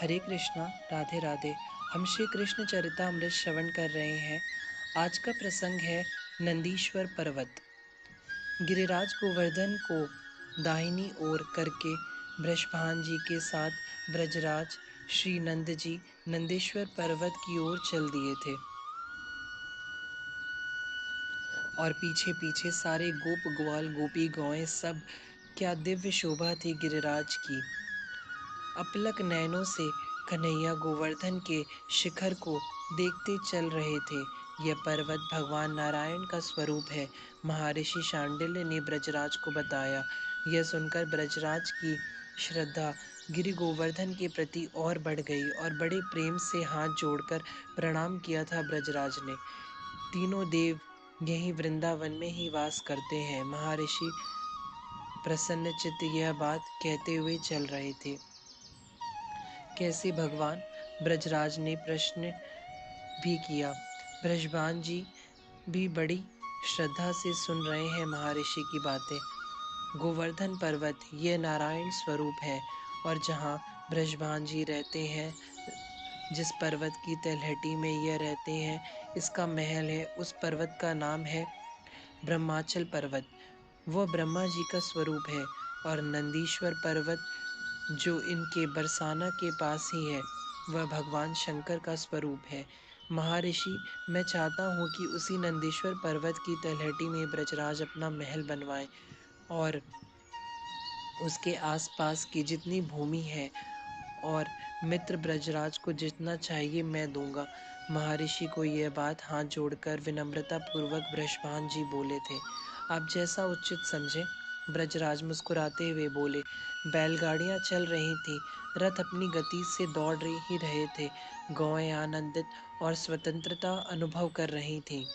हरे कृष्णा। राधे राधे। हम श्री कृष्ण चरितामृत श्रवण कर रहे हैं। आज का प्रसंग है नंदीश्वर पर्वत। गिरिराज गोवर्धन को दाहिनी ओर करके वृषभान जी के साथ ब्रजराज श्री नंद जी नंदीश्वर पर्वत की ओर चल दिए थे और पीछे पीछे सारे गोप ग्वाल गोपी गौएं सब। क्या दिव्य शोभा थी गिरिराज की। अपलक नयनों से कन्हैया गोवर्धन के शिखर को देखते चल रहे थे। यह पर्वत भगवान नारायण का स्वरूप है, महर्षि शांडिल्य ने ब्रजराज को बताया। यह सुनकर ब्रजराज की श्रद्धा गिरि गोवर्धन के प्रति और बढ़ गई और बड़े प्रेम से हाथ जोड़कर प्रणाम किया था ब्रजराज ने। तीनों देव यही वृंदावन में ही वास करते हैं। महर्षि प्रसन्न चित्त यह बात कहते हुए चल रहे थे। कैसे भगवान, ब्रजराज ने प्रश्न भी किया। ब्रजभान जी भी बड़ी श्रद्धा से सुन रहे हैं महर्षि की बातें। गोवर्धन पर्वत ये नारायण स्वरूप है और जहाँ ब्रजभान जी रहते हैं, जिस पर्वत की तलहटी में यह रहते हैं, इसका महल है। उस पर्वत का नाम है ब्रह्माचल पर्वत। वह ब्रह्मा जी का स्वरूप है। और नंदीश्वर पर्वत जो इनके बरसाना के पास ही है, वह भगवान शंकर का स्वरूप है। महर्षि, मैं चाहता हूँ कि उसी नंदीश्वर पर्वत की तलहटी में ब्रजराज अपना महल बनवाए और उसके आसपास की जितनी भूमि है और मित्र ब्रजराज को जितना चाहिए मैं दूंगा। महर्षि को यह बात हाथ जोड़कर विनम्रता पूर्वक बृषभान जी बोले थे। आप जैसा उचित समझे। ब्रजराज मुस्कुराते हुए बोले। बैलगाड़ियां चल रही थी, रथ अपनी गति से दौड़ ही रहे थे। गौएं आनंदित और स्वतंत्रता अनुभव कर रही थीं।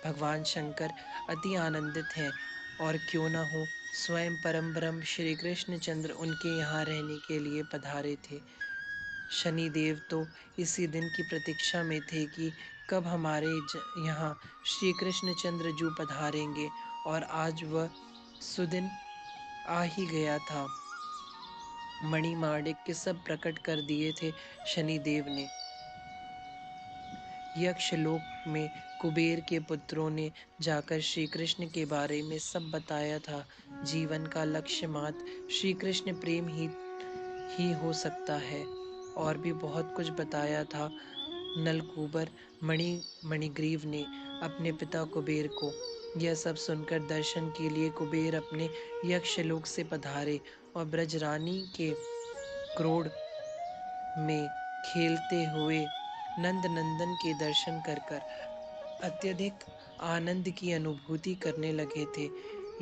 भगवान शंकर अति आनंदित हैं और क्यों न हो, स्वयं परम ब्रह्म श्री कृष्ण चंद्र उनके यहाँ रहने के लिए पधारे थे। शनि देव तो इसी दिन की प्रतीक्षा में थे कि कब हमारे यहाँ श्री कृष्ण चंद्र जू पधारेंगे, और आज वह सुदिन आ ही गया था। मणिमाणिक्य सब प्रकट कर दिए थे शनि देव ने। यक्षलोक में कुबेर के पुत्रों ने जाकर श्री कृष्ण के बारे में सब बताया था। जीवन का लक्ष्य मात्र श्री कृष्ण प्रेम ही हो सकता है। और भी बहुत कुछ बताया था नलकूबर मणिग्रीव ने अपने पिता कुबेर को। यह सब सुनकर दर्शन के लिए कुबेर अपने यक्षलोक से पधारे और ब्रजरानी के क्रोड़ में खेलते हुए नंद नंदन के दर्शन कर कर अत्यधिक आनंद की अनुभूति करने लगे थे।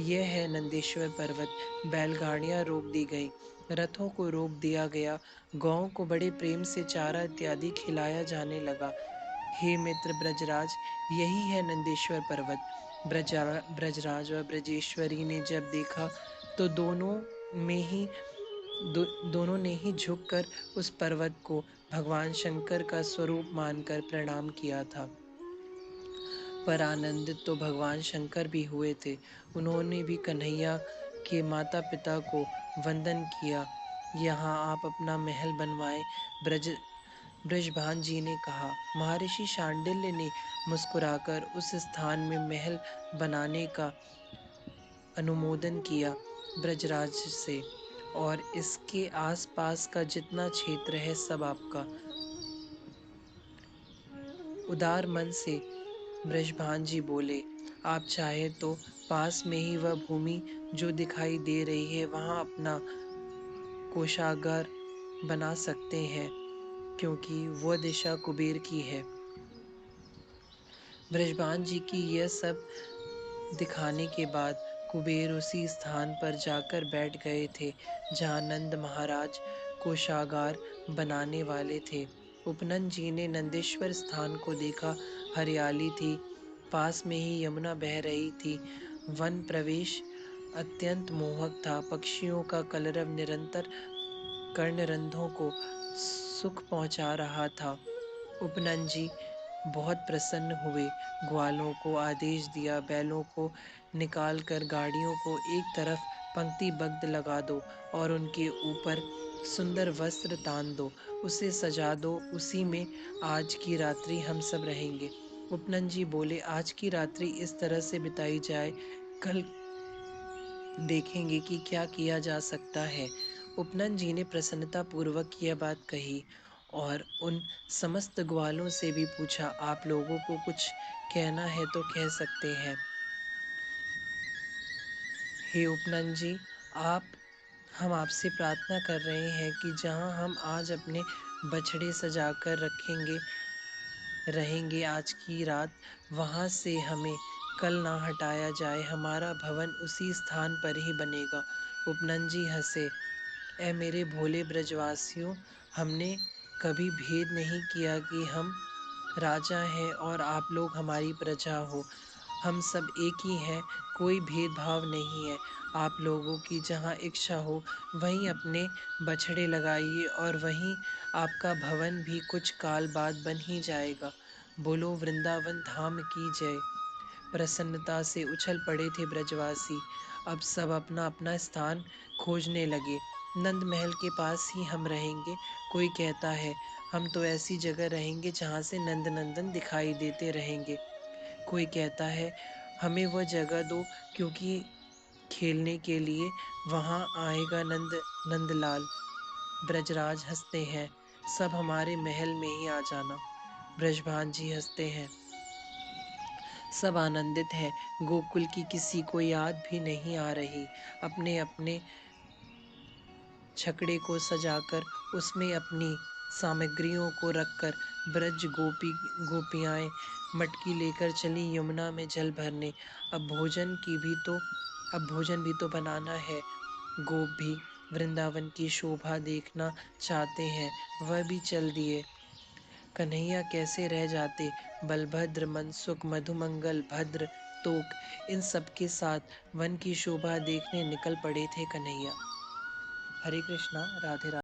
यह है नंदीश्वर पर्वत। बैलगाड़ियां रोक दी गई, रथों को रोक दिया गया, गौओं को बड़े प्रेम से चारा इत्यादि खिलाया जाने लगा। हे मित्र ब्रजराज, यही है नंदीश्वर पर्वत। ब्रजराज और ब्रजेश्वरी ने जब देखा तो दोनों ने ही झुककर उस पर्वत को भगवान शंकर का स्वरूप मानकर प्रणाम किया था। पर आनंदित तो भगवान शंकर भी हुए थे। उन्होंने भी कन्हैया के माता पिता को वंदन किया। यहाँ आप अपना महल बनवाएं, ब्रजभान जी ने कहा। महर्षि शांडिल्य ने मुस्कुराकर उस स्थान में महल बनाने का अनुमोदन किया ब्रजराज से, और इसके आसपास का जितना क्षेत्र है सब आपका। उदार मन से बृषभान जी बोले, आप चाहे तो पास में ही वह भूमि जो दिखाई दे रही है वहां अपना कोषागार बना सकते हैं, क्योंकि वह दिशा कुबेर की है। बृषभान जी की यह सब दिखाने के बाद कुबेर उसी स्थान पर जाकर बैठ गए थे जहाँ नंद महाराज कोषागार बनाने वाले थे। उपनंद जी ने नंदेश्वर स्थान को देखा। हरियाली थी, पास में ही यमुना बह रही थी। वन प्रवेश अत्यंत मोहक था। पक्षियों का कलरव निरंतर कर्णरंध्रों को सुख पहुंचा रहा था। उपनंद जी बहुत प्रसन्न हुए। ग्वालों को आदेश दिया, बैलों को निकालकर गाड़ियों को एक तरफ पंक्तिबद्ध लगा दो और उनके ऊपर सुंदर वस्त्र तान दो, उसे सजा दो, उसी में आज की रात्रि हम सब रहेंगे। उपनंद जी बोले, आज की रात्रि इस तरह से बिताई जाए, कल देखेंगे कि क्या किया जा सकता है। उपनंद जी ने प्रसन्नता पूर्वक यह बात कही और उन समस्त ग्वालों से भी पूछा, आप लोगों को कुछ कहना है तो कह सकते हैं। हे उपनंद जी, आप हम आपसे प्रार्थना कर रहे हैं कि जहां हम आज अपने बछड़े सजाकर रखेंगे रहेंगे आज की रात, वहां से हमें कल ना हटाया जाए, हमारा भवन उसी स्थान पर ही बनेगा। उपनंद जी हंसे, ऐ मेरे भोले ब्रजवासियों, हमने कभी भेद नहीं किया कि हम राजा हैं और आप लोग हमारी प्रजा हो। हम सब एक ही हैं, कोई भेदभाव नहीं है। आप लोगों की जहाँ इच्छा हो वहीं अपने बछड़े लगाइए और वहीं आपका भवन भी कुछ काल बाद बन ही जाएगा। बोलो वृंदावन धाम की जय। प्रसन्नता से उछल पड़े थे ब्रजवासी। अब सब अपना अपना स्थान खोजने लगे। नंद महल के पास ही हम रहेंगे, कोई कहता है हम तो ऐसी जगह रहेंगे जहाँ से नंद नंदन दिखाई देते रहेंगे। कोई कहता है हमें वह जगह दो, क्योंकि खेलने के लिए वहाँ आएगा नंदलाल। ब्रजराज हंसते हैं, सब हमारे महल में ही आ जाना। ब्रजभान जी हंसते हैं, सब आनंदित हैं। गोकुल की किसी को याद भी नहीं आ रही। अपने अपने छकड़े को सजाकर उसमें अपनी सामग्रियों को रखकर ब्रज गोपियाएं मटकी लेकर चली यमुना में जल भरने। अब भोजन भी तो बनाना है। गोप भी वृंदावन की शोभा देखना चाहते हैं, वह भी चल दिए। कन्हैया कैसे रह जाते। बलभद्र, मनसुख, मधुमंगल, भद्र, तोक, इन सब के साथ वन की शोभा देखने निकल पड़े थे कन्हैया। हरे कृष्णा, राधे राधे।